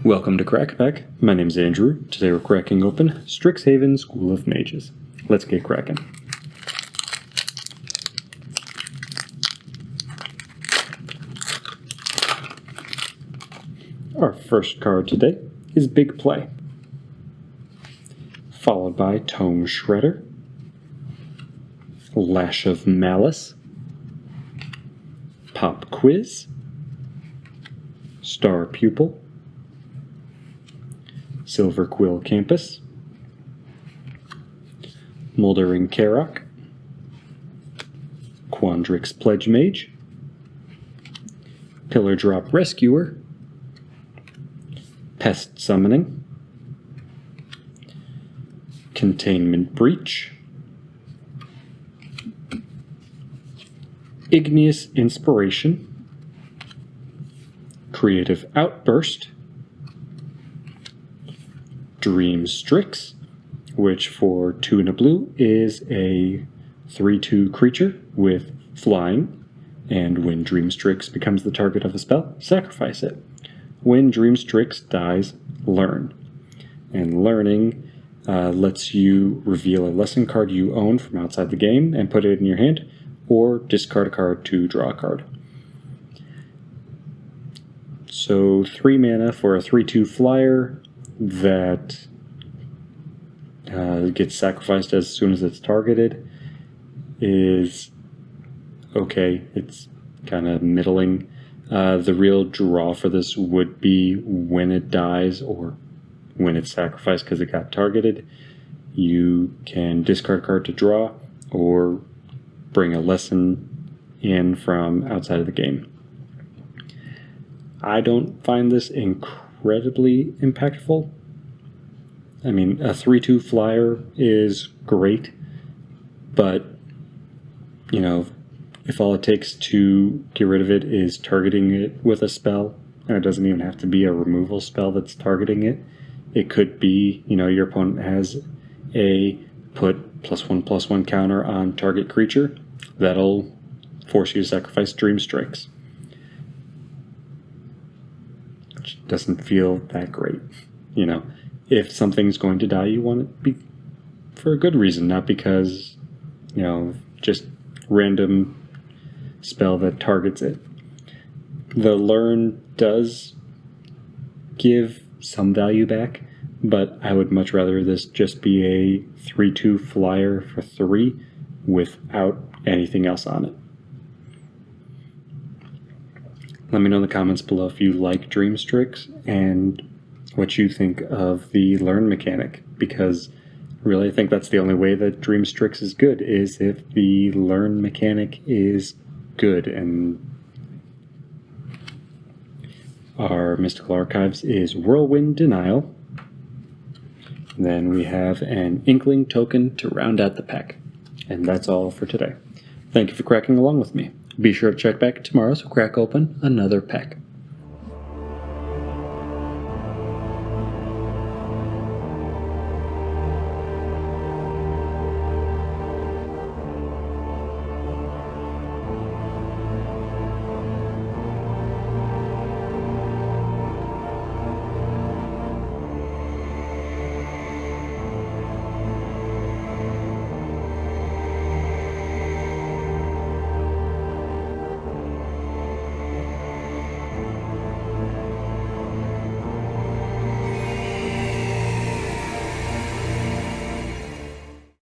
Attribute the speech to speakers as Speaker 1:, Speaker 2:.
Speaker 1: Welcome to Crackback. My name's Andrew. Today we're cracking open Strixhaven School of Mages. Let's get cracking. Our first card today is Big Play, followed by Tome Shredder, Lash of Malice, Pop Quiz, Star Pupil, Silver Quill Campus, Moldering Karok, Quandrix Pledge Mage, Pillar Drop Rescuer, Pest Summoning, Containment Breach, Igneous Inspiration, Creative Outburst, Dream Strix, which for 2 and a blue is a 3/2 creature with flying, and when Dream Strix becomes the target of a spell, sacrifice it. When Dream Strix dies, learn. And learning lets you reveal a lesson card you own from outside the game and put it in your hand, or discard a card to draw a card. So 3 mana for a 3/2 flyer that gets sacrificed as soon as it's targeted is okay. It's kind of middling. The real draw for this would be when it dies or when it's sacrificed because it got targeted. You can discard a card to draw or bring a lesson in from outside of the game. I don't find this incredibly impactful. I mean, a 3/2 flyer is great, but, you know, if all it takes to get rid of it is targeting it with a spell, and it doesn't even have to be a removal spell that's targeting it, it could be, you know, your opponent has a put +1/+1 counter on target creature, that'll force you to sacrifice Dream Strix. Which doesn't feel that great. You know, if something's going to die, you want it to be for a good reason, not because, you know, just random spell that targets it. The learn does give some value back, but I would much rather this just be a 3/2 flyer for 3 without anything else on it. Let me know in the comments below if you like Dream Strix and what you think of the learn mechanic, because really I think that's the only way that Dream Strix is good, is if the learn mechanic is good. And our Mystical Archives is Whirlwind Denial. Then we have an Inkling token to round out the pack. And that's all for today. Thank you for cracking along with me. Be sure to check back tomorrow to crack open another pack.